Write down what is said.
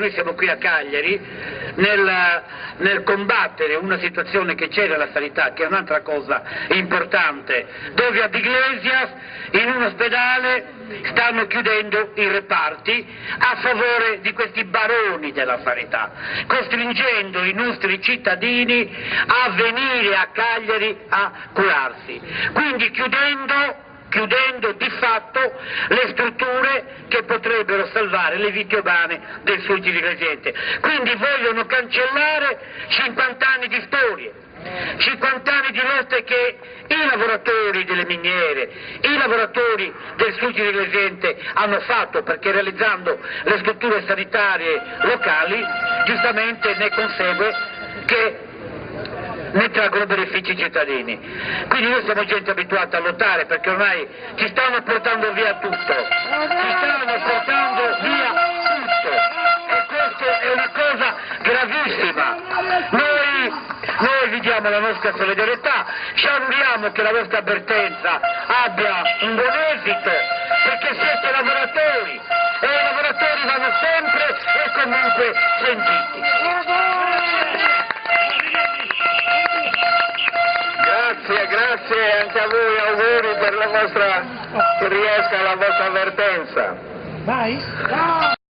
Noi siamo qui a Cagliari nel combattere una situazione che c'è nella sanità, che è un'altra cosa importante, dove ad Iglesias in un ospedale stanno chiudendo i reparti a favore di questi baroni della sanità, costringendo i nostri cittadini a venire a Cagliari a curarsi, quindi chiudendo di fatto le strutture che potrebbero salvare le vite umane del Sud Iglesiente. Quindi vogliono cancellare 50 anni di storie, 50 anni di lotte che i lavoratori delle miniere, i lavoratori del Sud Iglesiente hanno fatto, perché realizzando le strutture sanitarie locali giustamente ne consegue che ne traggono benefici i cittadini. Quindi noi siamo gente abituata a lottare, perché ormai ci stanno portando via tutto, e questo è una cosa gravissima. Noi vi diamo la nostra solidarietà, ci auguriamo che la vostra avvertenza abbia un buon esito, perché siete lavoratori e i lavoratori vanno sempre e comunque sentiti. Grazie anche a voi, auguri per la vostra, che riesca la vostra avvertenza. Vai!